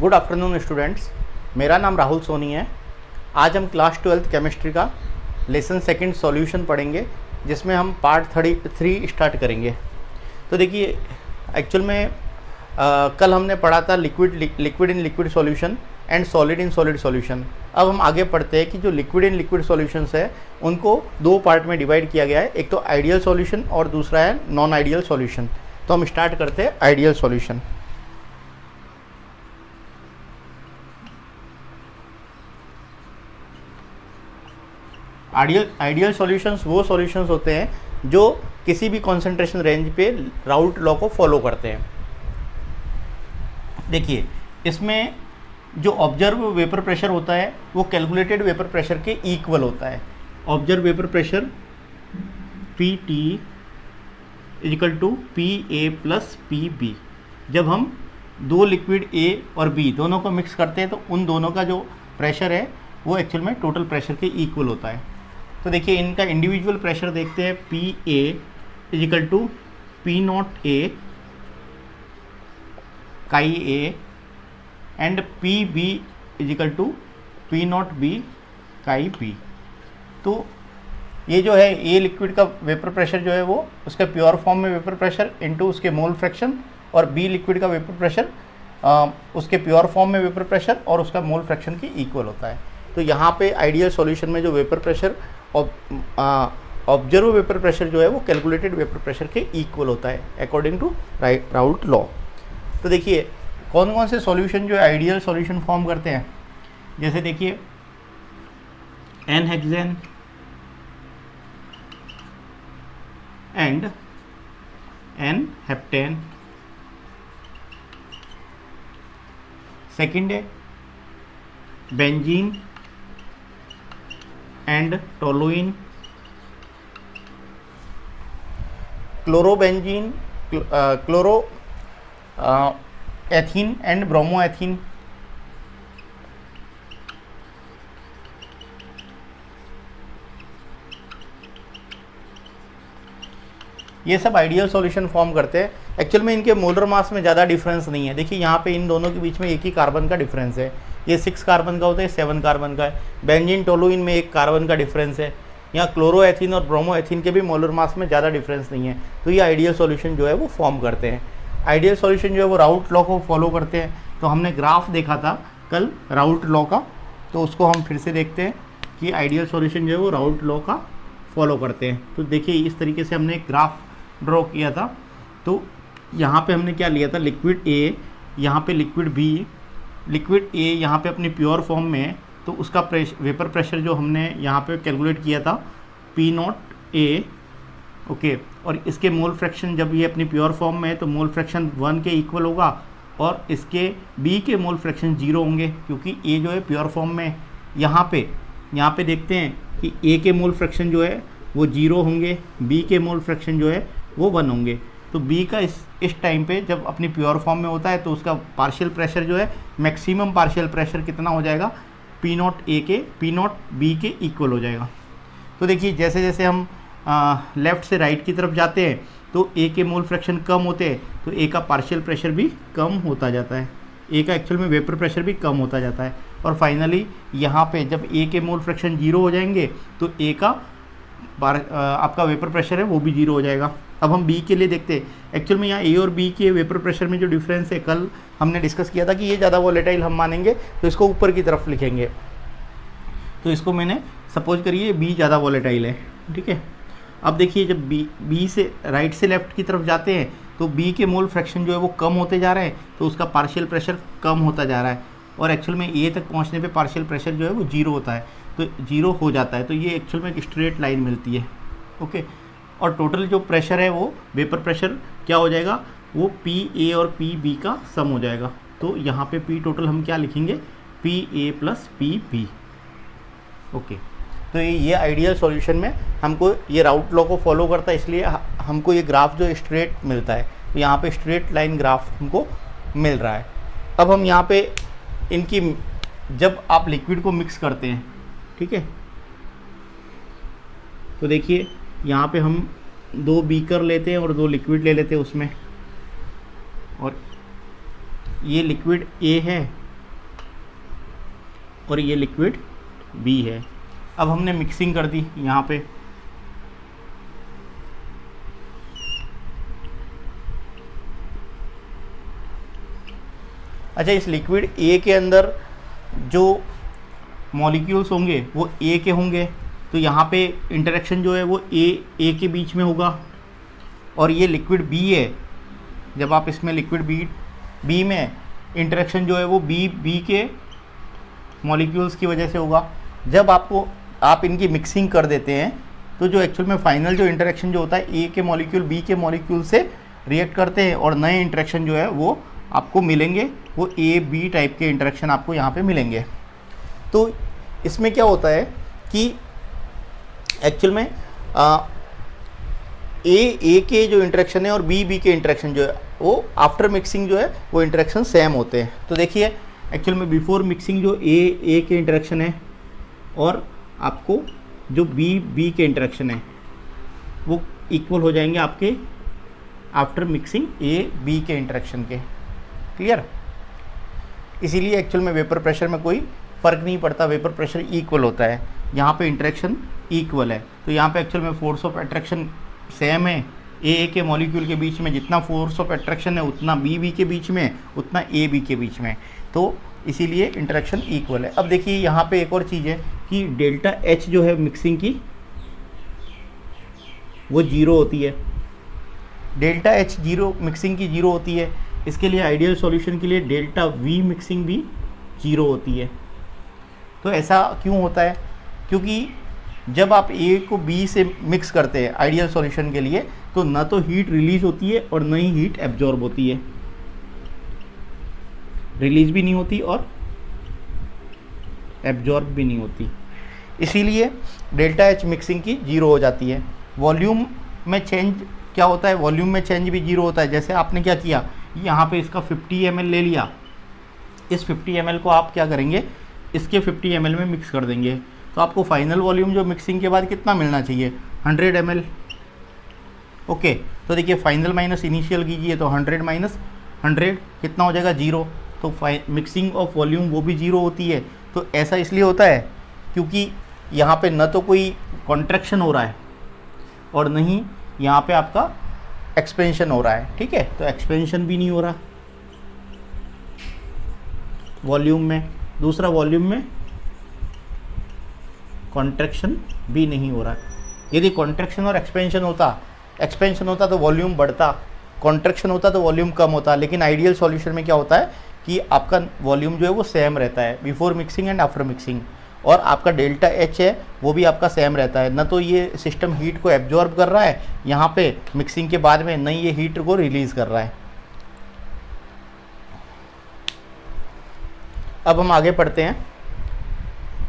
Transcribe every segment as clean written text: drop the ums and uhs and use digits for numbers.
Good afternoon students, मेरा नाम राहुल सोनी है। आज हम क्लास 12th केमिस्ट्री का लेसन सेकंड सॉल्यूशन पढ़ेंगे, जिसमें हम पार्ट 3 स्टार्ट करेंगे। तो देखिए, एक्चुअल में कल हमने पढ़ा था liquid in liquid solution and solid in solid solution. अब हम आगे पढ़ते हैं कि जो लिक्विड इन लिक्विड सॉल्यूशंस है उनको दो पार्ट में डिवाइड किया गया है, एक तो आइडियल सॉल्यूशन और दूसरा है नॉन आइडियल सॉल्यूशन। तो हम स्टार्ट करते हैं आइडियल सॉल्यूशन। आइडियल सॉल्यूशंस वो सॉल्यूशंस होते हैं जो किसी भी कॉन्सेंट्रेशन रेंज पे राउल्ट लॉ को फॉलो करते हैं। देखिए, इसमें जो ऑब्जर्व वेपर प्रेशर होता है वो कैलकुलेटेड वेपर प्रेशर के इक्वल होता है। Observe vapour pressure PT equal to PA plus PB। जब हम दो लिक्विड A और B दोनों को मिक्स करते हैं तो उन दोनों का जो प्रेशर है वो एक्चुअल में टोटल प्रेशर के इक्वल होता है। तो देखिए, इनका इंडिविजुअल प्रेशर देखते हैं। PA equal to P0A chi A and PB equal to P0B chi B। तो ये जो है ए लिक्विड का वेपर प्रेशर जो है वो उसका प्योर फॉर्म में वेपर प्रेशर इनटू उसके मोल फ्रैक्शन, और बी लिक्विड का वेपर प्रेशर उसके प्योर फॉर्म में वेपर प्रेशर और उसका मोल फ्रैक्शन की इक्वल होता है। तो यहाँ पे आइडियल सॉल्यूशन में जो vapour pressure observe vapour pressure जो है वो कैलकुलेटेड वेपर प्रेशर के इक्वल होता है अकॉर्डिंग टू राउल्ट लॉ। तो देखिए, कौन कौन से सॉल्यूशन जो है आइडियल सॉल्यूशन फॉर्म करते हैं। जैसे देखिए, n hexane and n heptane. Second है benzene and toluene. Chlorobenzene, chloro ethene and bromoethene. ये सब आइडियल सॉल्यूशन फॉर्म करते हैं। एक्चुअल में इनके मोलर मास में ज़्यादा डिफरेंस नहीं है। देखिए, यहाँ पे इन दोनों के बीच में एक ही कार्बन का डिफरेंस है। ये 6 कार्बन का होता है, 7 कार्बन का है। बेंजीन टोलुइन में 1 कार्बन का डिफरेंस है। यहाँ क्लोरोएथीन और ब्रोमोएथीन के भी मोलर मास में ज़्यादा डिफरेंस नहीं है। तो ये आइडियल सॉल्यूशन जो है वो फॉर्म करते हैं। आइडियल सॉल्यूशन जो है वो राउल्ट लॉ को फॉलो करते हैं। तो हमने ग्राफ देखा था कल राउल्ट लॉ का, तो उसको हम फिर से देखते हैं कि आइडियल सॉल्यूशन जो है वो राउल्ट लॉ का फॉलो करते हैं। तो देखिए, इस तरीके से हमने एक ग्राफ ड्रॉ किया था। तो यहाँ पे हमने क्या लिया था, लिक्विड A, यहाँ पे लिक्विड B। लिक्विड A यहाँ पे अपनी प्योर फॉर्म में है, तो उसका वेपर प्रेशर जो हमने यहाँ पे कैलकुलेट किया था P0A, ओके। और इसके मोल फ्रैक्शन, जब ये अपनी प्योर फॉर्म में है तो मोल फ्रैक्शन 1 के इक्वल होगा, और इसके B के मोल फ्रैक्शन 0 होंगे, क्योंकि A जो है प्योर फॉर्म में। यहाँ पे देखते हैं कि A के मोल फ्रैक्शन जो है वो 0 होंगे, B के मोल फ्रैक्शन जो है वो 1 होंगे। तो B का इस टाइम पे जब अपनी प्योर फॉर्म में होता है तो उसका पार्शियल प्रेशर जो है, मैक्सिमम पार्शियल प्रेशर कितना हो जाएगा, P0A के P0B के इक्वल हो जाएगा। तो देखिए, जैसे जैसे हम लेफ़्ट से राइट की तरफ जाते हैं तो A के मोल फ्रैक्शन कम होते हैं, तो A का पार्शियल प्रेशर भी कम होता जाता है। A का एक्चुअल में वेपर प्रेशर भी कम होता जाता है। और फाइनली यहाँ पे जब A के मोल फ्रैक्शन 0 हो जाएंगे तो A का आपका वेपर प्रेशर है वो भी 0 हो जाएगा। अब हम B के लिए देखते हैं। एक्चुअल में यहाँ A और B के वेपर प्रेशर में जो डिफरेंस है, कल हमने डिस्कस किया था कि ये ज़्यादा वोलेटाइल हम मानेंगे तो इसको ऊपर की तरफ लिखेंगे। तो इसको मैंने सपोज करिए B ज़्यादा वोलेटाइल है, ठीक है। अब देखिए, जब B से राइट से लेफ्ट की तरफ जाते हैं तो B के मोल फ्रैक्शन जो है वो कम होते जा रहे हैं, तो उसका पार्शियल प्रेशर कम होता जा रहा है, और एक्चुअल में A तक पहुँचने पे पार्शियल प्रेशर जो है वो 0 होता है, तो 0 हो जाता है। तो ये एक्चुअल में एक स्ट्रेट लाइन मिलती है, ओके। और टोटल जो प्रेशर है वो वेपर प्रेशर क्या हो जाएगा, वो PA और PB का सम हो जाएगा। तो यहाँ पे P टोटल हम क्या लिखेंगे, PA प्लस PB, ओके। तो ये आइडियल सॉल्यूशन में हमको ये राउल्ट लॉ को फॉलो करता है, इसलिए हमको ये ग्राफ जो स्ट्रेट मिलता है। तो यहाँ पे स्ट्रेट लाइन ग्राफ हमको मिल रहा है। अब हम यहाँ पे इनकी, जब आप लिक्विड को मिक्स करते हैं, ठीक है, तो देखिए यहाँ पे हम 2 बीकर लेते हैं और 2 लिक्विड ले लेते हैं उसमें, और ये लिक्विड A है और ये लिक्विड बी है। अब हमने मिक्सिंग कर दी यहाँ पे, अच्छा इस लिक्विड ए के अंदर जो मॉलिक्यूल्स होंगे वो ए के होंगे, तो यहाँ पे इंटरेक्शन जो है वो ए के बीच में होगा। और ये लिक्विड बी है, जब आप इसमें लिक्विड बी में इंटरेक्शन जो है वो बी के मॉलिक्यूल्स की वजह से होगा। जब आप इनकी मिक्सिंग कर देते हैं तो जो एक्चुअल में फाइनल जो इंटरेक्शन जो होता है ए के मॉलिक्यूल बी के मॉलिक्यूल से रिएक्ट करते हैं और नए इंटरेक्शन जो है वो आपको मिलेंगे, वो ए बी टाइप के इंटरेक्शन आपको यहाँ पे मिलेंगे। तो इसमें क्या होता है कि एक्चुअल में ए के जो इंटरेक्शन है और बी के इंटरेक्शन जो है वो आफ्टर मिक्सिंग जो है वो इंटरेक्शन सेम होते हैं। तो देखिए एक्चुअल में बिफोर मिक्सिंग जो ए के इंटरेक्शन है और आपको जो बी के इंटरेक्शन है वो इक्वल हो जाएंगे आपके आफ्टर मिक्सिंग ए बी के इंटरेक्शन के। क्लियर? इसीलिए एक्चुअल में वेपर प्रेशर में कोई फ़र्क नहीं पड़ता, वेपर प्रेशर इक्वल होता है। यहाँ पे इंटरेक्शन इक्वल है, तो यहाँ पे एक्चुअल में फोर्स ऑफ अट्रैक्शन सेम है। ए के मॉलिक्यूल के बीच में जितना फोर्स ऑफ अट्रैक्शन है उतना बी के बीच में, उतना ए बी के बीच में, तो इसीलिए इंटरेक्शन इक्वल है। अब देखिए यहाँ पे एक और चीज़ है कि डेल्टा एच जो है मिक्सिंग की वो जीरो होती है। डेल्टा एच जीरो मिक्सिंग की जीरो होती है। इसके लिए आइडियल सॉल्यूशन के लिए डेल्टा वी मिक्सिंग भी जीरो होती है। तो ऐसा क्यों होता है? क्योंकि जब आप ए को बी से मिक्स करते हैं आइडियल सॉल्यूशन के लिए तो ना तो हीट रिलीज होती है और ना ही हीट एब्जॉर्ब होती है। रिलीज भी नहीं होती और एब्जॉर्ब भी नहीं होती, इसीलिए डेल्टा एच मिक्सिंग की जीरो हो जाती है। वॉल्यूम में चेंज क्या होता है? वॉल्यूम में चेंज भी जीरो होता है। जैसे आपने क्या किया, यहाँ पे इसका 50 ml ले लिया, इस 50 ml को आप क्या करेंगे, इसके 50 ml में मिक्स कर देंगे, तो आपको फाइनल वॉल्यूम जो मिक्सिंग के बाद कितना मिलना चाहिए? 100 ml। ओके, तो देखिए फाइनल माइनस इनिशियल कीजिए तो 100 माइनस 100 कितना हो जाएगा? 0। तो मिक्सिंग ऑफ वॉल्यूम वो भी जीरो होती है। तो ऐसा इसलिए होता है क्योंकि यहाँ पे न तो कोई कॉन्ट्रैक्शन हो रहा है और न ही यहाँ पे आपका एक्सपेंशन हो रहा है। ठीक है, तो एक्सपेंशन भी नहीं हो रहा वॉल्यूम में, दूसरा वॉल्यूम में कॉन्ट्रैक्शन भी नहीं हो रहा। यदि कॉन्ट्रैक्शन और एक्सपेंशन होता तो वॉल्यूम बढ़ता, कॉन्ट्रैक्शन होता तो वॉल्यूम कम होता। लेकिन आइडियल सॉल्यूशन में क्या होता है कि आपका वॉल्यूम जो है वो सेम रहता है before mixing and after mixing, और आपका डेल्टा एच है वो भी आपका सेम रहता है। न तो ये सिस्टम हीट को एब्जॉर्ब कर रहा है यहाँ पे मिक्सिंग के बाद में, न ये हीट को रिलीज कर रहा है। अब हम आगे पढ़ते हैं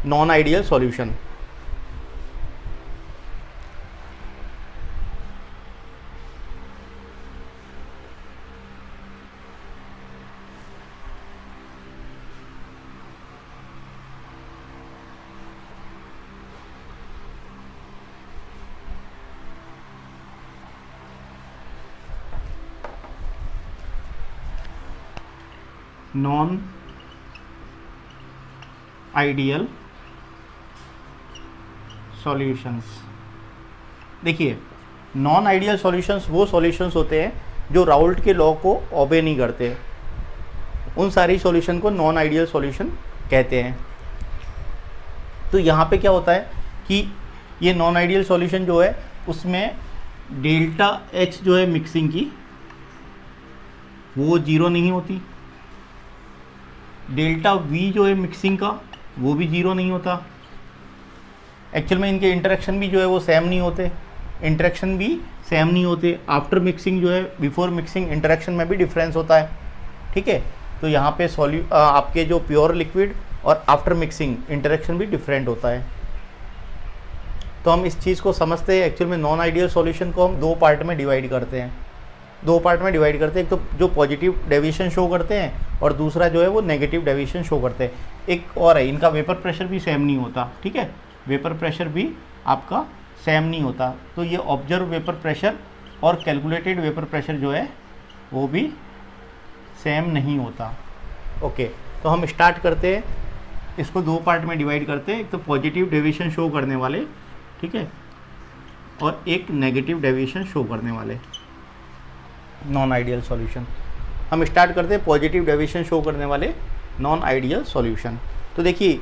non ideal solution. Non ideal solutions. देखिए नॉन आइडियल सॉल्यूशंस वो सॉल्यूशंस होते हैं जो राउल्ट के लॉ को ओबे नहीं करते, उन सारी सॉल्यूशन को नॉन आइडियल सॉल्यूशन कहते हैं। तो यहाँ पे क्या होता है कि ये नॉन आइडियल सॉल्यूशन जो है उसमें डेल्टा एच जो है मिक्सिंग की वो जीरो नहीं होती, डेल्टा वी जो है मिक्सिंग का वो भी जीरो नहीं होता। एक्चुअल में इनके इंटरेक्शन भी जो है वो सेम नहीं होते, इंटरेक्शन भी सेम नहीं होते। आफ्टर मिक्सिंग जो है बिफोर मिक्सिंग इंटरेक्शन में भी डिफरेंस होता है। ठीक है, तो यहाँ पे आपके जो प्योर लिक्विड और आफ्टर मिक्सिंग इंटरेक्शन भी डिफरेंट होता है। तो हम इस चीज़ को समझते हैं। एक्चुअल में नॉन आइडियल सॉल्यूशन को हम दो पार्ट में डिवाइड करते हैं, एक तो जो पॉजिटिव डेविएशन शो करते हैं और दूसरा जो है वो नेगेटिव डेविएशन शो करते हैं। एक और है, इनका वेपर प्रेशर भी सेम नहीं होता। ठीक है, वेपर प्रेशर भी आपका सेम नहीं होता। तो ये ऑब्जर्व वेपर प्रेशर और कैलकुलेटेड वेपर प्रेशर जो है वो भी सेम नहीं होता। ओके, तो हम स्टार्ट करते हैं इसको दो पार्ट में डिवाइड करते हैं, एक तो पॉजिटिव डेविएशन शो करने वाले, ठीक है, और एक नेगेटिव डेविएशन शो करने वाले नॉन आइडियल सॉल्यूशन। हम स्टार्ट करते हैं पॉजिटिव डेविएशन शो करने वाले नॉन आइडियल सॉल्यूशन। तो देखिए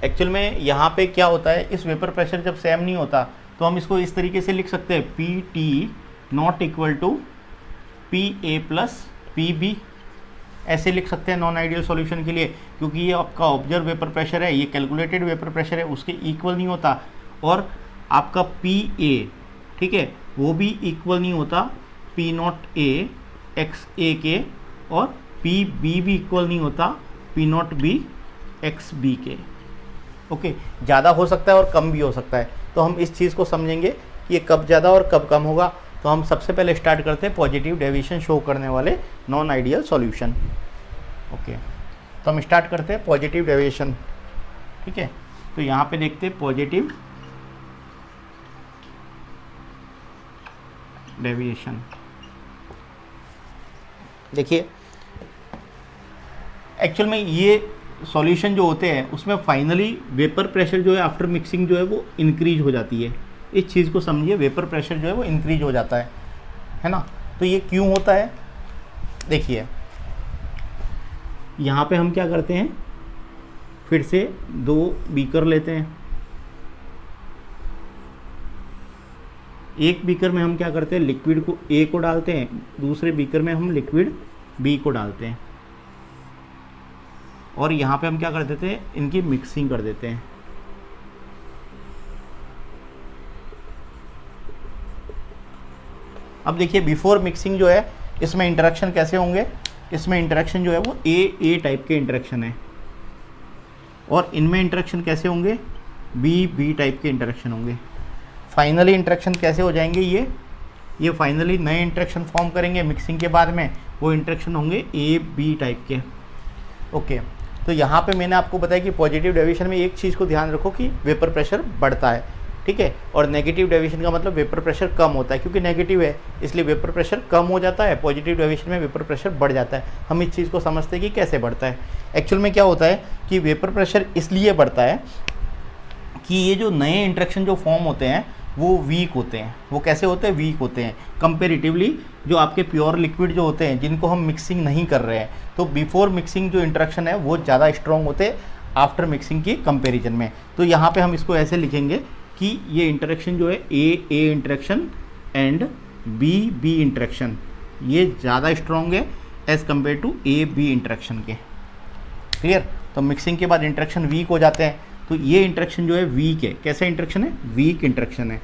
एक्चुअल में यहाँ पे क्या होता है, इस वेपर प्रेशर जब सेम नहीं होता तो हम इसको इस तरीके से लिख सकते हैं, P T not equal to P A plus P B, ऐसे लिख सकते हैं नॉन आइडियल सॉल्यूशन के लिए, क्योंकि ये आपका ऑब्जर्व वेपर प्रेशर है, ये कैलकुलेटेड वेपर प्रेशर है, उसके इक्वल नहीं होता, और आपका पी ए, ठीक है, वो भी इक्वल नहीं होता P not A x A के, और पी बी भी इक्वल नहीं होता P not B x B के। ओके, ज़्यादा हो सकता है और कम भी हो सकता है, तो हम इस चीज़ को समझेंगे कि ये कब ज़्यादा और कब कम होगा। तो हम सबसे पहले स्टार्ट करते हैं पॉजिटिव डेविएशन शो करने वाले नॉन आइडियल सॉल्यूशन। ओके, तो हम स्टार्ट करते हैं पॉजिटिव डेविएशन, ठीक है। तो यहाँ पे देखते हैं पॉजिटिव डेविएशन। देखिए एक्चुअल में ये सॉल्यूशन जो होते हैं उसमें फाइनली वेपर प्रेशर जो है आफ्टर मिक्सिंग जो है वो इंक्रीज हो जाती है। इस चीज़ को समझिए, वेपर प्रेशर जो है वो इंक्रीज हो जाता है ना। तो ये क्यों होता है, देखिए यहाँ पे हम क्या करते हैं, फिर से दो बीकर लेते हैं, एक बीकर में हम क्या करते हैं, लिक्विड को ए को डालते हैं, दूसरे बीकर में हम लिक्विड बी को डालते हैं, और यहाँ पे हम क्या कर देते हैं, इनकी मिक्सिंग कर देते हैं। अब देखिए बिफोर मिक्सिंग जो है इसमें इंटरेक्शन कैसे होंगे, इसमें इंटरेक्शन जो है वो ए टाइप के इंटरेक्शन है, और इनमें इंटरेक्शन कैसे होंगे, बी टाइप के इंटरेक्शन होंगे। फाइनली इंटरेक्शन कैसे हो जाएंगे, ये फाइनली नए इंटरेक्शन फॉर्म करेंगे मिक्सिंग के बाद में, वो इंटरेक्शन होंगे ए बी टाइप के। ओके, तो यहाँ पे मैंने आपको बताया कि पॉजिटिव डेविएशन में एक चीज़ को ध्यान रखो कि वेपर प्रेशर बढ़ता है, ठीक है, और नेगेटिव डेविएशन का मतलब वेपर प्रेशर कम होता है, क्योंकि नेगेटिव है इसलिए वेपर प्रेशर कम हो जाता है, पॉजिटिव डेविएशन में वेपर प्रेशर बढ़ जाता है। हम इस चीज़ को समझते हैं कि कैसे बढ़ता है। एक्चुअल में क्या होता है कि वेपर प्रेशर इसलिए बढ़ता है कि ये जो नए इंटरेक्शन जो फॉर्म होते हैं वो वीक होते हैं। वो कैसे होते हैं, वीक होते हैं कंपेरेटिवली जो आपके प्योर लिक्विड जो होते हैं जिनको हम मिक्सिंग नहीं कर रहे हैं। तो बिफोर मिक्सिंग जो इंटरेक्शन है वो ज़्यादा स्ट्रॉन्ग होते हैं आफ्टर मिक्सिंग की कंपैरिजन में। तो यहाँ पे हम इसको ऐसे लिखेंगे कि ये इंटरेक्शन जो है A interaction and B interaction ये ज़्यादा स्ट्रॉन्ग है as compare to A B interaction के। क्लियर। तो मिक्सिंग के बाद इंटरेक्शन वीक हो जाते हैं, तो ये इंटरेक्शन जो है वीक है। कैसा इंटरेक्शन है, वीक इंटरेक्शन है।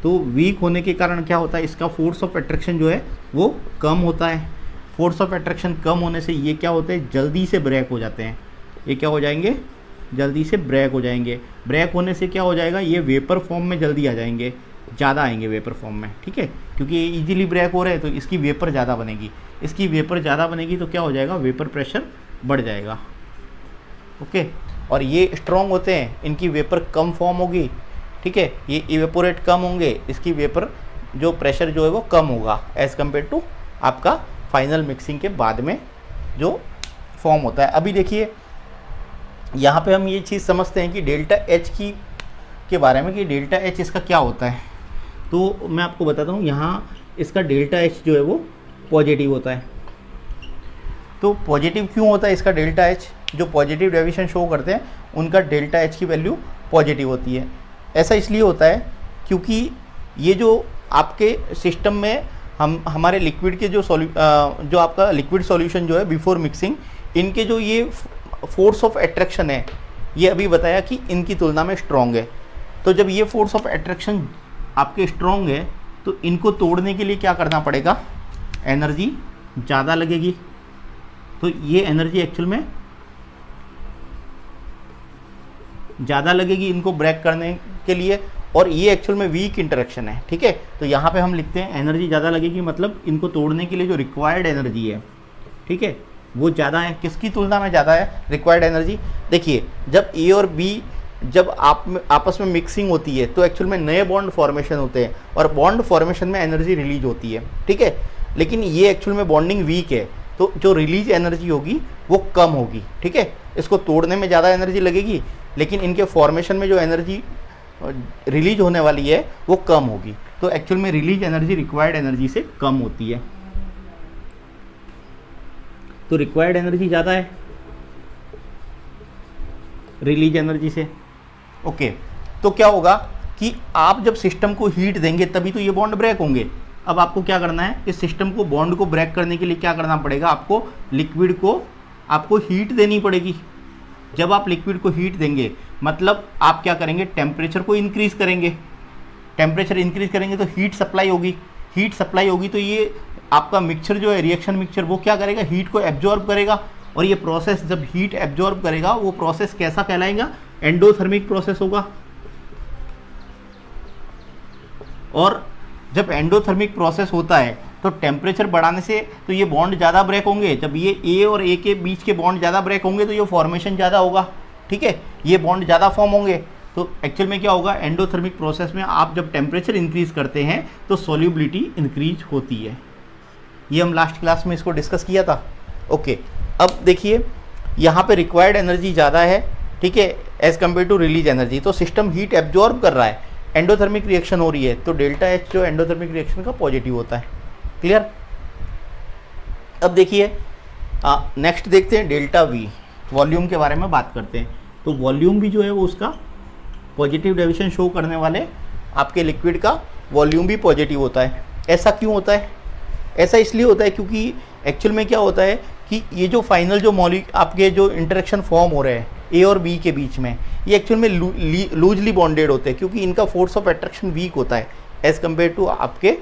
तो वीक होने के कारण क्या होता है, इसका फोर्स ऑफ अट्रैक्शन जो है वो कम होता है। फोर्स ऑफ अट्रैक्शन कम होने से ये क्या होते हैं, जल्दी से ब्रेक हो जाते हैं। ये क्या हो जाएंगे, जल्दी से ब्रेक हो जाएंगे। ब्रेक होने से क्या हो जाएगा, ये वेपर फॉर्म में जल्दी आ जाएंगे, ज़्यादा आएंगे वेपर फॉर्म में। ठीक है, क्योंकि ये ईजिली ब्रेक हो रहे हैं तो इसकी वेपर ज़्यादा बनेगी। इसकी वेपर ज़्यादा बनेगी तो क्या हो जाएगा, वेपर प्रेशर बढ़ जाएगा। ओके, और ये स्ट्रॉन्ग होते हैं, इनकी वेपर कम फॉर्म होगी। ठीक है, ये इवेपोरेट कम होंगे, इसकी वेपर जो प्रेशर जो है वो कम होगा एज़ कम्पेयर टू आपका फाइनल मिक्सिंग के बाद में जो फॉर्म होता है। अभी देखिए यहाँ पे हम ये चीज़ समझते हैं कि डेल्टा एच के बारे में, कि डेल्टा एच इसका क्या होता है। तो मैं आपको बताता हूँ, यहाँ इसका डेल्टा एच जो है वो पॉजिटिव होता है। तो पॉजिटिव क्यों होता है इसका डेल्टा एच, जो पॉजिटिव डेविएशन शो करते हैं उनका डेल्टा एच की वैल्यू पॉजिटिव होती है। ऐसा इसलिए होता है क्योंकि ये जो आपके सिस्टम में हमारे लिक्विड के जो आपका लिक्विड सॉल्यूशन जो है बिफोर मिक्सिंग, इनके जो ये फोर्स ऑफ अट्रैक्शन है, ये अभी बताया कि इनकी तुलना में स्ट्रॉन्ग है। तो जब ये फोर्स ऑफ अट्रैक्शन आपके स्ट्रॉन्ग है तो इनको तोड़ने के लिए क्या करना पड़ेगा, एनर्जी ज़्यादा लगेगी। तो ये एनर्जी एक्चुअल में ज़्यादा लगेगी इनको ब्रेक करने के लिए, और ये एक्चुअल में वीक इंटरेक्शन है। ठीक है, तो यहाँ पे हम लिखते हैं एनर्जी ज़्यादा लगेगी, मतलब इनको तोड़ने के लिए जो रिक्वायर्ड एनर्जी है, ठीक है, वो ज़्यादा है। किसकी तुलना में ज़्यादा है रिक्वायर्ड एनर्जी। देखिए जब ए और बी जब आपस में मिक्सिंग होती है तो एक्चुअल में नए बॉन्ड फॉर्मेशन होते हैं, और बॉन्ड फॉर्मेशन में एनर्जी रिलीज होती है। ठीक है, लेकिन ये एक्चुअल में बॉन्डिंग वीक है, तो जो रिलीज एनर्जी होगी वो कम होगी, ठीक है। इसको तोड़ने में ज़्यादा एनर्जी लगेगी, लेकिन इनके फॉर्मेशन में जो एनर्जी रिलीज होने वाली है वो कम होगी। तो एक्चुअल में रिलीज एनर्जी रिक्वायर्ड एनर्जी से कम होती है। तो रिक्वायर्ड एनर्जी ज़्यादा है रिलीज एनर्जी से। ओके, तो क्या होगा कि आप जब सिस्टम को हीट देंगे तभी तो ये बॉन्ड ब्रेक होंगे। अब आपको क्या करना है, इस सिस्टम को बॉन्ड को ब्रेक करने के लिए क्या करना पड़ेगा, आपको लिक्विड को आपको हीट देनी पड़ेगी। जब आप लिक्विड को हीट देंगे मतलब आप क्या करेंगे, टेम्परेचर को इंक्रीज़ करेंगे। टेम्परेचर इंक्रीज़ करेंगे तो हीट सप्लाई होगी। हीट सप्लाई होगी तो ये आपका मिक्सचर जो है, रिएक्शन मिक्सचर, वो क्या करेगा, हीट को एब्जॉर्ब करेगा। और ये प्रोसेस जब हीट एब्जॉर्ब करेगा वो प्रोसेस कैसा कहलाएगा, एंडोथर्मिक प्रोसेस होगा। और जब एंडोथर्मिक प्रोसेस होता है तो टेम्परेचर बढ़ाने से तो ये बॉन्ड ज़्यादा ब्रेक होंगे। जब ये ए और ए के बीच के बॉन्ड ज़्यादा ब्रेक होंगे तो ये फॉर्मेशन ज़्यादा होगा, ठीक है, ये बॉन्ड ज़्यादा फॉर्म होंगे। तो एक्चुअल में क्या होगा, एंडोथर्मिक प्रोसेस में आप जब टेम्परेचर इंक्रीज़ करते हैं तो सॉल्युबिलिटी इंक्रीज होती है। ये हम लास्ट क्लास में इसको डिस्कस किया था। ओके, अब देखिए यहाँ पे रिक्वायर्ड एनर्जी ज़्यादा है, ठीक है, as compare to release energy. तो सिस्टम हीट एब्जॉर्ब कर रहा है, एंडोथर्मिक रिएक्शन हो रही है, तो डेल्टा एच जो एंडोथर्मिक रिएक्शन का पॉजिटिव होता है। क्लियर। अब देखिए नेक्स्ट देखते हैं डेल्टा वी, वॉल्यूम के बारे में बात करते हैं। तो वॉल्यूम भी जो है वो उसका पॉजिटिव डेविएशन शो करने वाले आपके लिक्विड का वॉल्यूम भी पॉजिटिव होता है। ऐसा क्यों होता है, ऐसा इसलिए होता है क्योंकि एक्चुअल में क्या होता है कि ये जो फाइनल जो आपके जो इंटरेक्शन फॉर्म हो रहे हैं ए और बी के बीच में, ये एक्चुअल में लूजली बॉन्डेड होते हैं क्योंकि इनका फोर्स ऑफ अट्रैक्शन वीक होता है एज़ कम्पेयर टू आपके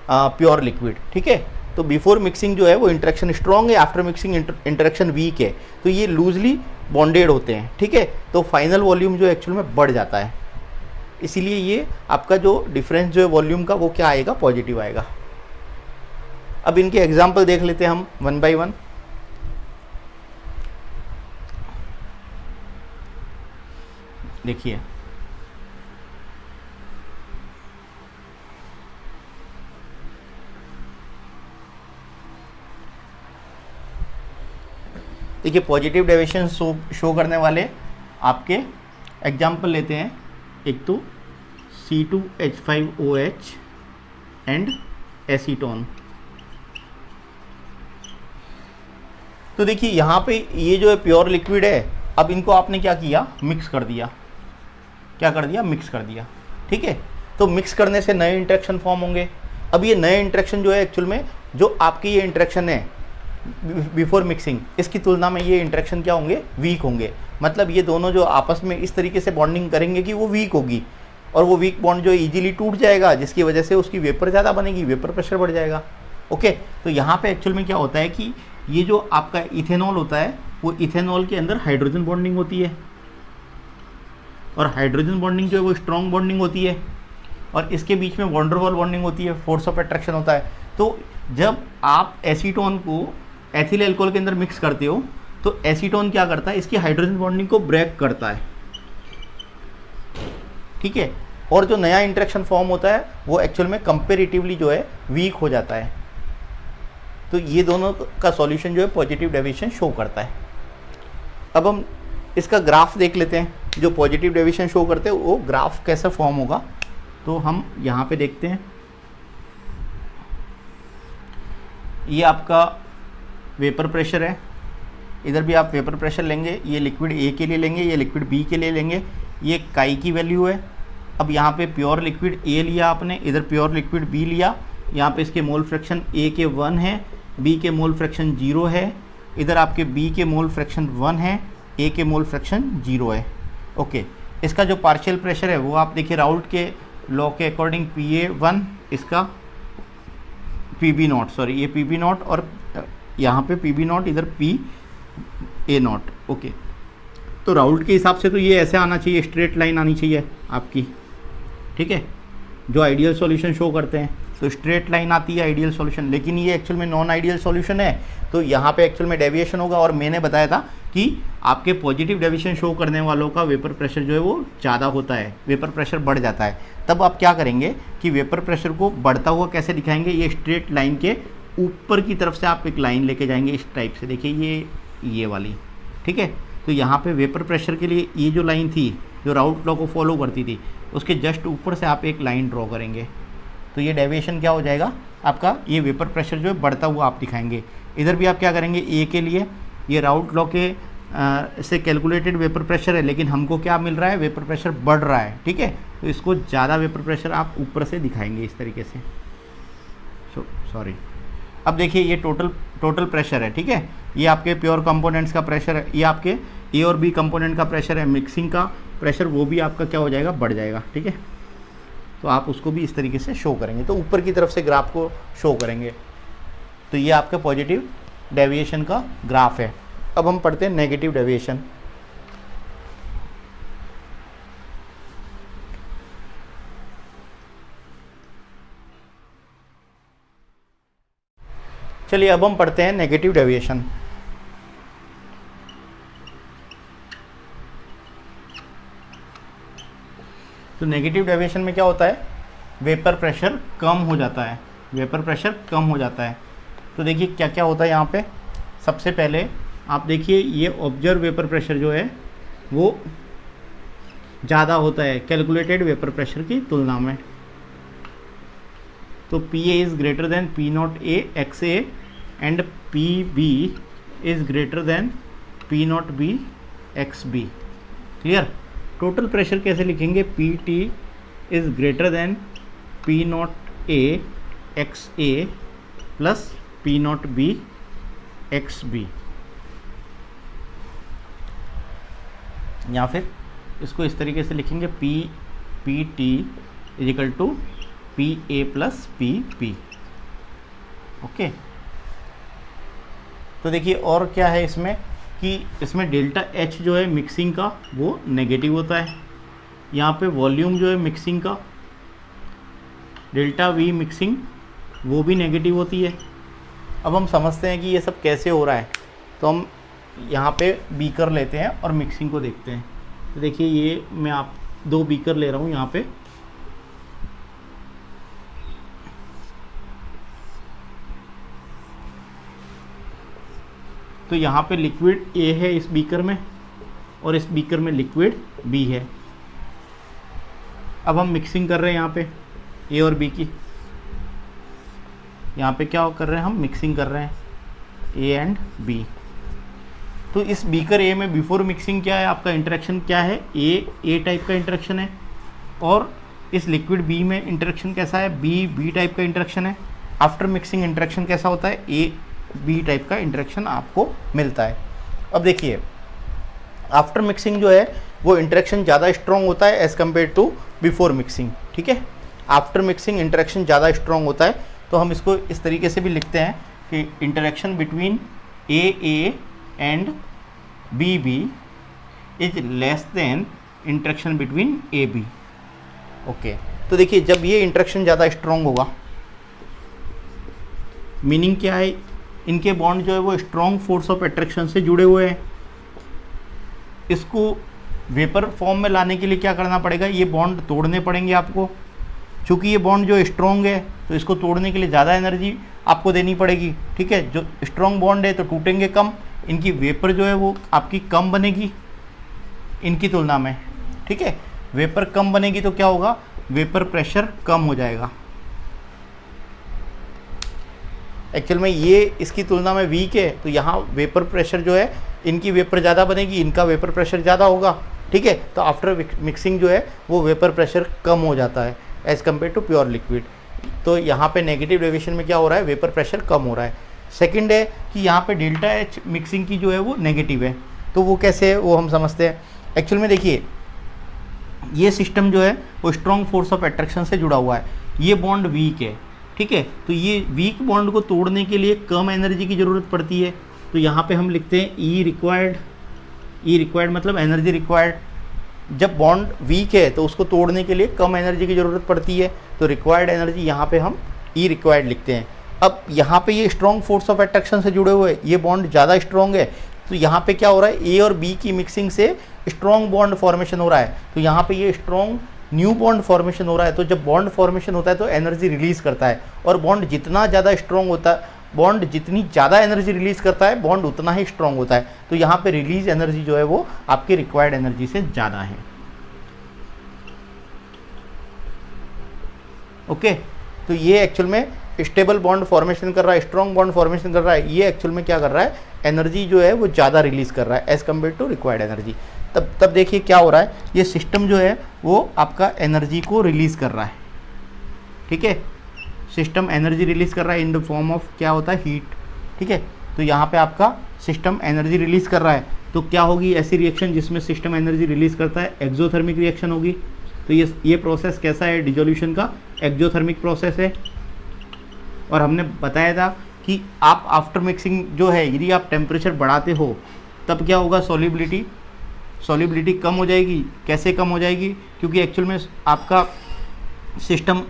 प्योर लिक्विड, ठीक है। तो बिफोर मिक्सिंग जो है वो इंटरेक्शन स्ट्रॉन्ग है, आफ्टर मिक्सिंग इंटरेक्शन वीक है, तो ये लूजली बॉन्डेड होते हैं, ठीक है। तो फाइनल वॉल्यूम जो एक्चुअल में बढ़ जाता है, इसीलिए ये आपका जो डिफरेंस जो है वॉल्यूम का वो क्या आएगा, पॉजिटिव आएगा। अब इनके एग्जाम्पल देख लेते हैं हम वन बाय वन। देखिए देखिए पॉजिटिव डेविएशन शो करने वाले आपके एग्जाम्पल लेते हैं। एक तो C2H5OH एंड एसीटोन। तो देखिए यहाँ पे ये जो है प्योर लिक्विड है, अब इनको आपने क्या किया, मिक्स कर दिया। क्या कर दिया, मिक्स कर दिया, ठीक है। तो मिक्स करने से नए इंटरेक्शन फॉर्म होंगे। अब ये नए इंटरेक्शन जो है एक्चुअल में जो आपकी ये इंटरेक्शन है बिफोर मिक्सिंग, इसकी तुलना में ये इंटरेक्शन क्या होंगे, वीक होंगे। मतलब ये दोनों जो आपस में इस तरीके से बॉन्डिंग करेंगे कि वो वीक होगी, और वो वीक बॉन्ड जो इजीली टूट जाएगा, जिसकी वजह से उसकी वेपर ज़्यादा बनेगी, वेपर प्रेशर बढ़ जाएगा। ओके, तो यहाँ पे एक्चुअल में क्या होता है कि ये जो आपका इथेनॉल होता है वो इथेनॉल के अंदर हाइड्रोजन बॉन्डिंग होती है, और हाइड्रोजन बॉन्डिंग जो है वो स्ट्रॉन्ग बॉन्डिंग होती है, और इसके बीच में वॉन डेर वाल बॉन्डिंग होती है, फोर्स ऑफ अट्रैक्शन होता है। तो जब आप एसीटोन को एथिल अल्कोहल के अंदर मिक्स करते हो तो एसीटोन क्या करता है, इसकी हाइड्रोजन बॉन्डिंग को ब्रेक करता है, ठीक है। और जो नया इंटरेक्शन फॉर्म होता है वो एक्चुअल में कंपेरेटिवली जो है वीक हो जाता है। तो ये दोनों का सॉल्यूशन जो है पॉजिटिव डेविएशन शो करता है। अब हम इसका ग्राफ देख लेते हैं, जो पॉजिटिव डेविएशन शो करते हैं वो ग्राफ कैसे फॉर्म होगा। तो हम यहाँ पे देखते हैं, ये आपका वेपर प्रेशर है, इधर भी आप वेपर प्रेशर लेंगे, ये लिक्विड ए के लिए लेंगे, ये लिक्विड बी के लिए लेंगे, ये काई की वैल्यू है। अब यहाँ पे प्योर लिक्विड ए लिया आपने, इधर प्योर लिक्विड बी लिया, यहाँ पे इसके मोल फ्रैक्शन ए के 1 है, बी के मोल फ्रैक्शन 0 है, इधर आपके बी के मोल फ्रैक्शन 1 है, ए के मोल फ्रैक्शन 0 है। ओके, इसका जो पार्शियल प्रेशर है वो आप देखिए राउल्ट के लॉ के अकॉर्डिंग PA1, इसका PB0, सॉरी ये PB0 और यहाँ पे PB0, इधर PA0। ओके, तो राउल्ट के हिसाब से तो ये ऐसे आना चाहिए, स्ट्रेट लाइन आनी चाहिए आपकी, ठीक है, जो आइडियल सॉल्यूशन शो करते हैं। तो स्ट्रेट लाइन आती है आइडियल सॉल्यूशन, लेकिन ये एक्चुअल में नॉन आइडियल सॉल्यूशन है, तो यहाँ पे एक्चुअल में डेविएशन होगा। और मैंने बताया था कि आपके पॉजिटिव डेविएशन शो करने वालों का वेपर प्रेशर जो है वो ज़्यादा होता है, वेपर प्रेशर बढ़ जाता है। तब आप क्या करेंगे कि वेपर प्रेशर को बढ़ता हुआ कैसे दिखाएंगे, ये स्ट्रेट लाइन के ऊपर की तरफ से आप एक लाइन लेके जाएंगे इस टाइप से, देखिए ये वाली, ठीक है। तो यहाँ पे वेपर प्रेशर के लिए ये जो लाइन थी जो राउट लॉ को फॉलो करती थी, उसके जस्ट ऊपर से आप एक लाइन ड्रॉ करेंगे, तो ये डेविएशन क्या हो जाएगा आपका, ये वेपर प्रेशर जो है बढ़ता हुआ आप दिखाएंगे। इधर भी आप क्या करेंगे, ए के लिए ये राउट लॉ के से कैलकुलेटेड वेपर प्रेशर है, लेकिन हमको क्या मिल रहा है, वेपर प्रेशर बढ़ रहा है, ठीक है। तो इसको ज़्यादा वेपर प्रेशर आप ऊपर से दिखाएंगे इस तरीके से। सॉरी, अब देखिए ये टोटल प्रेशर है, ठीक है। ये आपके प्योर कंपोनेंट्स का प्रेशर है, ये आपके ए और बी कंपोनेंट का प्रेशर है, मिक्सिंग का प्रेशर वो भी आपका क्या हो जाएगा, बढ़ जाएगा, ठीक है। तो आप उसको भी इस तरीके से शो करेंगे, तो ऊपर की तरफ से ग्राफ को शो करेंगे। तो ये आपका पॉजिटिव डेविएशन का ग्राफ है। अब हम पढ़ते हैं नेगेटिव डेविएशन। चलिए अब हम पढ़ते हैं नेगेटिव डेविएशन। तो नेगेटिव डेविएशन में क्या होता है, वेपर प्रेशर कम हो जाता है, वेपर प्रेशर कम हो जाता है। तो देखिए क्या क्या होता है यहाँ पे। सबसे पहले आप देखिए ये ऑब्जर्व वेपर प्रेशर जो है वो ज़्यादा होता है कैलकुलेटेड वेपर प्रेशर की तुलना में। तो P A is greater than P not A x A and P B is greater than P not B x B. Clear. Total pressure कैसे लिखेंगे, P T is greater than P not A x A plus P not B x B, या फिर इसको इस तरीके से लिखेंगे P T is equal to P A plus P P. Okay. तो देखिए और क्या है इसमें कि इसमें डेल्टा एच जो है मिक्सिंग का वो नेगेटिव होता है। यहाँ पे वॉल्यूम जो है मिक्सिंग का डेल्टा वी मिक्सिंग वो भी नेगेटिव होती है। अब हम समझते हैं कि ये सब कैसे हो रहा है। तो हम यहाँ पे बीकर लेते हैं और मिक्सिंग को देखते हैं। तो देखिए ये मैं आप 2 बीकर ले रहा हूँ यहाँ पे। तो यहाँ पे लिक्विड ए है इस बीकर में और इस बीकर में लिक्विड बी है। अब हम मिक्सिंग कर रहे हैं यहाँ पे ए और बी की। यहाँ पे क्या कर रहे हैं, हम मिक्सिंग कर रहे हैं ए एंड बी। तो इस बीकर ए में बिफोर मिक्सिंग क्या है आपका इंटरेक्शन क्या है, ए टाइप का इंटरेक्शन है, और इस लिक्विड बी में इंटरेक्शन कैसा है, बी टाइप का इंटरेक्शन है। आफ्टर मिक्सिंग इंटरेक्शन कैसा होता है, ए बी टाइप का इंटरेक्शन आपको मिलता है। अब देखिए आफ्टर मिक्सिंग जो है वो इंटरेक्शन ज़्यादा स्ट्रॉन्ग होता है as compare to before mixing, ठीक है। आफ्टर मिक्सिंग इंटरेक्शन ज़्यादा स्ट्रॉन्ग होता है। तो हम इसको इस तरीके से भी लिखते हैं कि interaction between A and B is less than interaction between A B. Okay. तो देखिए जब ये इंटरेक्शन ज़्यादा स्ट्रॉन्ग होगा, मीनिंग क्या है, इनके बॉन्ड जो है वो स्ट्रॉन्ग फोर्स ऑफ अट्रैक्शन से जुड़े हुए हैं। इसको वेपर फॉर्म में लाने के लिए क्या करना पड़ेगा, ये बॉन्ड तोड़ने पड़ेंगे आपको। चूँकि ये बॉन्ड जो स्ट्रॉन्ग है तो इसको तोड़ने के लिए ज़्यादा एनर्जी आपको देनी पड़ेगी, ठीक है। जो स्ट्रॉन्ग बॉन्ड है तो टूटेंगे कम, इनकी वेपर जो है वो आपकी कम बनेगी इनकी तुलना में, ठीक है। वेपर कम बनेगी तो क्या होगा, वेपर प्रेशर कम हो जाएगा। एक्चुअल में ये इसकी तुलना में वीक है तो यहाँ वेपर प्रेशर जो है इनकी वेपर ज़्यादा बनेगी, इनका वेपर प्रेशर ज़्यादा होगा, ठीक है। तो आफ्टर मिक्सिंग जो है वो वेपर प्रेशर कम हो जाता है as compare to pure liquid. तो यहाँ पे नेगेटिव डेविएशन में क्या हो रहा है, वेपर प्रेशर कम हो रहा है। सेकंड है कि यहाँ पे डेल्टा एच मिक्सिंग की जो है वो नेगेटिव है। तो वो कैसे है वो हम समझते हैं। एक्चुअल में देखिए ये सिस्टम जो है वो स्ट्रॉन्ग फोर्स ऑफ अट्रैक्शन से जुड़ा हुआ है, ये बॉन्ड वीक है, ठीक है। तो ये वीक बॉन्ड को तोड़ने के लिए कम एनर्जी की ज़रूरत पड़ती है। तो यहाँ पे हम लिखते हैं ई रिक्वायर्ड मतलब एनर्जी रिक्वायर्ड। जब बॉन्ड वीक है तो उसको तोड़ने के लिए कम एनर्जी की ज़रूरत पड़ती है, तो रिक्वायर्ड एनर्जी यहाँ पे हम ई रिक्वायर्ड लिखते हैं। अब यहाँ पे ये स्ट्रॉन्ग फोर्स ऑफ अट्रैक्शन से जुड़े हुए, ये बॉन्ड ज़्यादा स्ट्रॉन्ग है, तो यहाँ पे क्या हो रहा है, ए और बी की मिक्सिंग से स्ट्रॉन्ग बॉन्ड फॉर्मेशन हो रहा है। तो यहाँ पे ये स्ट्रॉन्ग न्यू बॉन्ड फॉर्मेशन हो रहा है। तो जब बॉन्ड फॉर्मेशन होता है तो एनर्जी रिलीज़ करता है, और बॉन्ड जितना ज़्यादा स्ट्रॉन्ग होता है, बॉन्ड जितनी ज़्यादा एनर्जी रिलीज करता है बॉन्ड उतना ही स्ट्रांग होता है। तो यहाँ पे रिलीज एनर्जी जो है वो आपकी रिक्वायर्ड एनर्जी से ज़्यादा है। ओके, तो ये एक्चुअल में स्टेबल बॉन्ड फॉर्मेशन कर रहा है, स्ट्रॉन्ग बॉन्ड फॉर्मेशन कर रहा है, ये एक्चुअल में क्या कर रहा है, एनर्जी जो है वो ज़्यादा रिलीज कर रहा है as compare to required energy. तब देखिए क्या हो रहा है, ये सिस्टम जो है वो आपका एनर्जी को रिलीज कर रहा है। ठीक है, सिस्टम एनर्जी रिलीज कर रहा है इन द फॉर्म ऑफ क्या होता है, हीट। ठीक है, तो यहाँ पे आपका सिस्टम एनर्जी रिलीज कर रहा है, तो क्या होगी ऐसी रिएक्शन जिसमें सिस्टम एनर्जी रिलीज करता है, एक्सोथर्मिक रिएक्शन होगी। तो ये प्रोसेस कैसा है, डिसोल्यूशन का एक्सोथर्मिक प्रोसेस है। और हमने बताया था कि आप आफ्टर मिक्सिंग जो है यदि आप टेम्परेचर बढ़ाते हो तब क्या होगा, सॉल्युबिलिटी कम हो जाएगी। कैसे कम हो जाएगी, क्योंकि एक्चुअल में आपका सिस्टम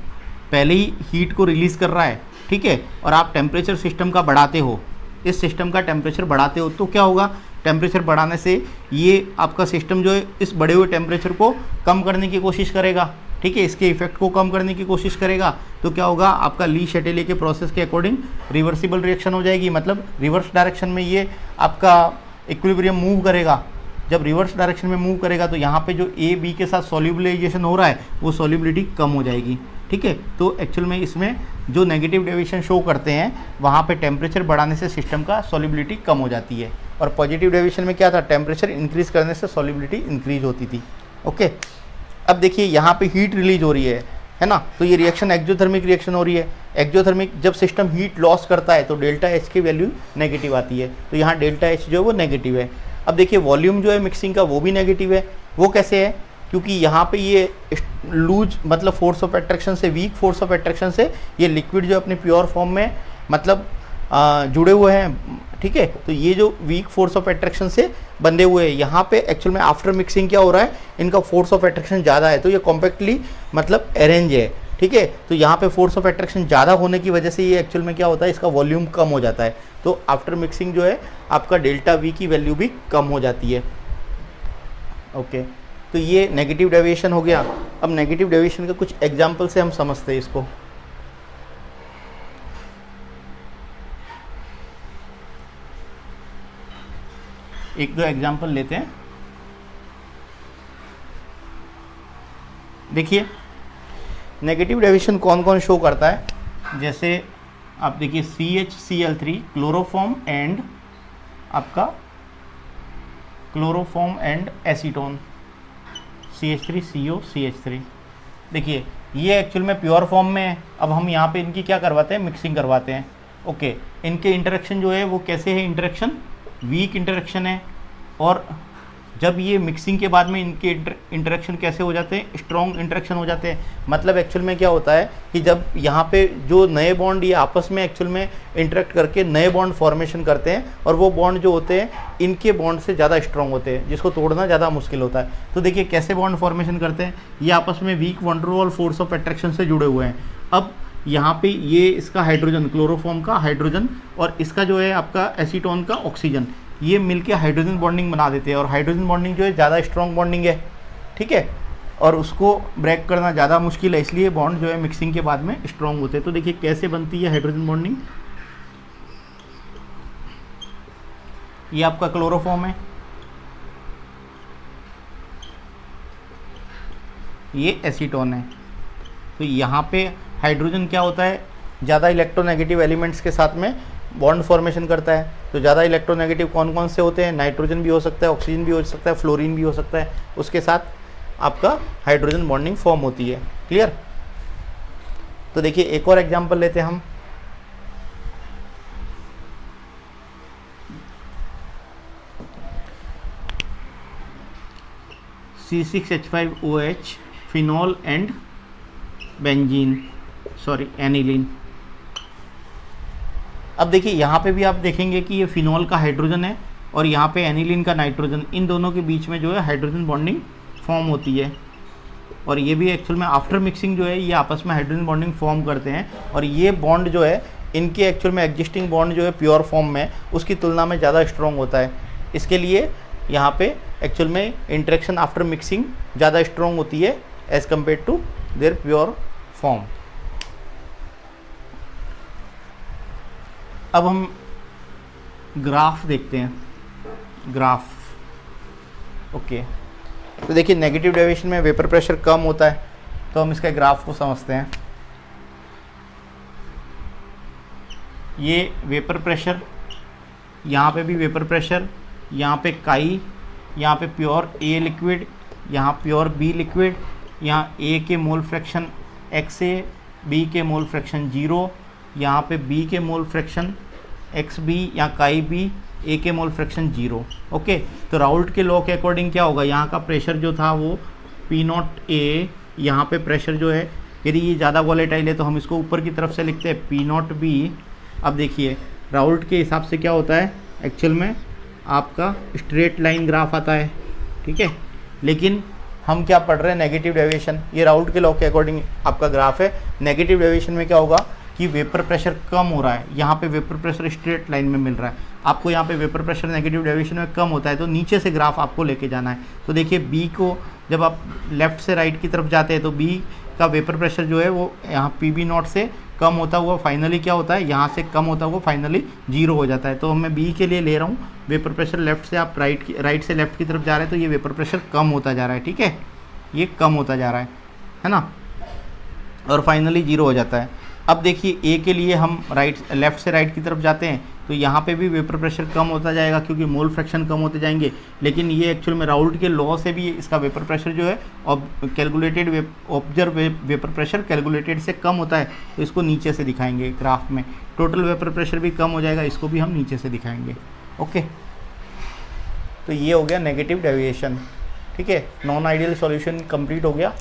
पहले ही हीट को रिलीज़ कर रहा है। ठीक है, और आप टेम्परेचर सिस्टम का बढ़ाते हो, इस सिस्टम का टेम्परेचर बढ़ाते हो, तो क्या होगा, टेम्परेचर बढ़ाने से ये आपका सिस्टम जो है इस बढ़े हुए टेम्परेचर को कम करने की कोशिश करेगा। ठीक है, इसके इफेक्ट को कम करने की कोशिश करेगा। तो क्या होगा, आपका ली शैटेलियर के प्रोसेस के अकॉर्डिंग रिवर्सिबल रिएक्शन हो जाएगी, मतलब रिवर्स डायरेक्शन में ये आपका इक्विलिब्रियम मूव करेगा। जब रिवर्स डायरेक्शन में मूव करेगा तो यहाँ पे जो ए बी के साथ सॉल्युबलाइजेशन हो रहा है वो सॉल्युबिलिटी कम हो जाएगी। ठीक है, तो एक्चुअल में इसमें जो नेगेटिव डेविएशन शो करते हैं वहाँ पे टेम्परेचर बढ़ाने से सिस्टम का सॉल्युबिलिटी कम हो जाती है, और पॉजिटिव डेविएशन में क्या था, टेम्परेचर इंक्रीज करने से सॉल्युबिलिटी इंक्रीज होती थी। ओके, अब देखिए यहाँ पे हीट रिलीज हो रही है ना, तो ये रिएक्शन एक्सोथर्मिक रिएक्शन हो रही है। एक्सोथर्मिक जब सिस्टम हीट लॉस करता है तो डेल्टा एच की वैल्यू नेगेटिव आती है, तो यहाँ डेल्टा एच जो है वो नेगेटिव है। अब देखिए वॉल्यूम जो है मिक्सिंग का वो भी नेगेटिव है। वो कैसे है, क्योंकि यहाँ पे ये लूज मतलब फोर्स ऑफ अट्रैक्शन से, वीक फोर्स ऑफ अट्रैक्शन से ये लिक्विड जो अपने प्योर फॉर्म में मतलब जुड़े हुए हैं। ठीक है, तो ये जो वीक फोर्स ऑफ अट्रैक्शन से बंधे हुए हैं, यहाँ पे एक्चुअल में आफ्टर मिक्सिंग क्या हो रहा है, इनका फोर्स ऑफ अट्रैक्शन ज़्यादा है, तो ये कॉम्पैक्टली मतलब अरेंज है। ठीक है, तो यहाँ पे फोर्स ऑफ अट्रैक्शन ज़्यादा होने की वजह से ये एक्चुअल में क्या होता है, इसका वॉल्यूम कम हो जाता है। तो आफ्टर मिक्सिंग जो है आपका डेल्टा वी की वैल्यू भी कम हो जाती है। ओके, तो ये नेगेटिव डेविएशन हो गया। अब नेगेटिव डेविएशन का कुछ एग्जाम्पल से हम समझते हैं इसको। एक दो एग्जाम्पल लेते हैं। देखिए नेगेटिव डेविएशन कौन कौन शो करता है, जैसे आप देखिए CHCl3 क्लोरोफॉर्म एंड आपका क्लोरोफॉर्म एंड एसीटोन, CH3COCH3। देखिए ये एक्चुअल में प्योर फॉर्म में है। अब हम यहाँ पे इनकी क्या करवाते हैं, मिक्सिंग करवाते हैं। ओके, इनके इंटरेक्शन जो है वो कैसे है, इंटरेक्शन वीक इंटरेक्शन है, और जब ये मिक्सिंग के बाद में इनके इंटरेक्शन कैसे हो जाते हैं, स्ट्रॉन्ग इंटरेक्शन हो जाते हैं। मतलब एक्चुअल में क्या होता है कि जब यहाँ पे जो नए बॉन्ड ये आपस में एक्चुअल में इंटरेक्ट करके नए बॉन्ड फॉर्मेशन करते हैं, और वो बॉन्ड जो होते हैं इनके बॉन्ड से ज़्यादा स्ट्रॉन्ग होते हैं, जिसको तोड़ना ज़्यादा मुश्किल होता है। तो देखिए कैसे बॉन्ड फॉर्मेशन करते हैं, ये आपस में weak van der Waals force of attraction से जुड़े हुए हैं। अब यहाँ पे ये इसका हाइड्रोजन, क्लोरोफॉर्म का हाइड्रोजन और इसका जो है आपका एसीटोन का ऑक्सीजन, ये मिलके हाइड्रोजन बॉन्डिंग बना देते हैं, और हाइड्रोजन बॉन्डिंग जो है ज़्यादा स्ट्रॉन्ग बॉन्डिंग है। ठीक है, और उसको ब्रेक करना ज़्यादा मुश्किल है, इसलिए बॉन्ड जो है मिक्सिंग के बाद में स्ट्रॉन्ग होते हैं। तो देखिए कैसे बनती है हाइड्रोजन बॉन्डिंग, ये आपका क्लोरोफॉर्म है, ये एसीटोन है। तो यहाँ पे हाइड्रोजन क्या होता है, ज़्यादा इलेक्ट्रोनेगेटिव एलिमेंट्स के साथ में बॉन्ड फॉर्मेशन करता है। तो ज़्यादा इलेक्ट्रोनेगेटिव कौन कौन से होते हैं, नाइट्रोजन भी हो सकता है, ऑक्सीजन भी हो सकता है, फ्लोरीन भी हो सकता है, उसके साथ आपका हाइड्रोजन बॉन्डिंग फॉर्म होती है। क्लियर। तो देखिए एक और एग्जांपल लेते हैं हम। C6H5OH phenol and benzene, sorry aniline. अब देखिए यहाँ पे भी आप देखेंगे कि ये फिनॉल का हाइड्रोजन है और यहाँ पे एनिलीन का नाइट्रोजन, इन दोनों के बीच में जो है हाइड्रोजन बॉन्डिंग फॉर्म होती है। और ये भी एक्चुअल में आफ्टर मिक्सिंग जो है ये आपस में हाइड्रोजन बॉन्डिंग फॉर्म करते हैं, और ये बॉन्ड जो है इनके एक्चुअल में एग्जिस्टिंग बॉन्ड जो है प्योर फॉर्म में उसकी तुलना में ज़्यादा स्ट्रॉन्ग होता है। इसके लिए यहाँ पे एक्चुअल में इंटरेक्शन आफ्टर मिक्सिंग ज़्यादा स्ट्रॉन्ग होती है as compare to their pure form. अब हम ग्राफ देखते हैं, ग्राफ। ओके, तो देखिए नेगेटिव डेविएशन में वेपर प्रेशर कम होता है, तो हम इसके ग्राफ को समझते हैं। ये वेपर प्रेशर, यहाँ पे भी वेपर प्रेशर, यहाँ पे काई, यहाँ पे प्योर ए लिक्विड, यहाँ प्योर बी लिक्विड, यहाँ ए के मोल फ्रैक्शन एक्स ए, बी के मोल फ्रैक्शन 0, यहाँ पे बी के मोल फ्रैक्शन एक्स बी या काई बी, ए के मोल फ्रैक्शन 0। ओके, तो राउल्ट के लॉ के अकॉर्डिंग क्या होगा, यहाँ का प्रेशर जो था वो पी नॉट ए, यहाँ पे प्रेशर जो है यदि ये ज़्यादा वॉलेटाइल है तो हम इसको ऊपर की तरफ से लिखते हैं पी नॉट बी। अब देखिए राउल्ट के हिसाब से क्या होता है, एक्चुअल में आपका स्ट्रेट लाइन ग्राफ आता है, ठीक है, लेकिन हम क्या पढ़ रहे हैं, नेगेटिव डेविएशन। ये राउल्ट के लॉ के अकॉर्डिंग आपका ग्राफ है। नेगेटिव डेविएशन में क्या होगा कि वेपर प्रेशर कम हो रहा है, यहाँ पे वेपर प्रेशर स्ट्रेट लाइन में मिल रहा है आपको, यहाँ पे वेपर प्रेशर नेगेटिव डेविएशन में कम होता है, तो नीचे से ग्राफ आपको लेके जाना है। तो देखिए बी को जब आप लेफ़्ट से राइट की तरफ जाते हैं तो बी का वेपर प्रेशर जो है वो यहाँ पी बी नॉट से कम होता हुआ फाइनली क्या होता है, यहाँ से कम होता हुआ फाइनली 0 हो जाता है। तो मैं बी के लिए ले रहा हूँ वेपर प्रेशर, लेफ्ट से आप राइट से लेफ्ट की तरफ जा रहे हैं तो ये वेपर प्रेशर कम होता जा रहा है, ठीक है, ये कम होता जा रहा है ना, और फाइनली 0 हो जाता है। अब देखिए ए के लिए हम लेफ़्ट से राइट की तरफ जाते हैं तो यहाँ पे भी वेपर प्रेशर कम होता जाएगा क्योंकि मोल फ्रैक्शन कम होते जाएंगे, लेकिन ये एक्चुअल में राउल्ट के लॉ से भी इसका वेपर प्रेशर जो है calculated observe vapour pressure calculated से कम होता है, तो इसको नीचे से दिखाएंगे ग्राफ में। टोटल वेपर प्रेशर भी कम हो जाएगा, इसको भी हम नीचे से दिखाएंगे। ओके, तो ये हो गया नेगेटिव डेविएशन, ठीक है। नॉन आइडियल सॉल्यूशन कंप्लीट हो गया।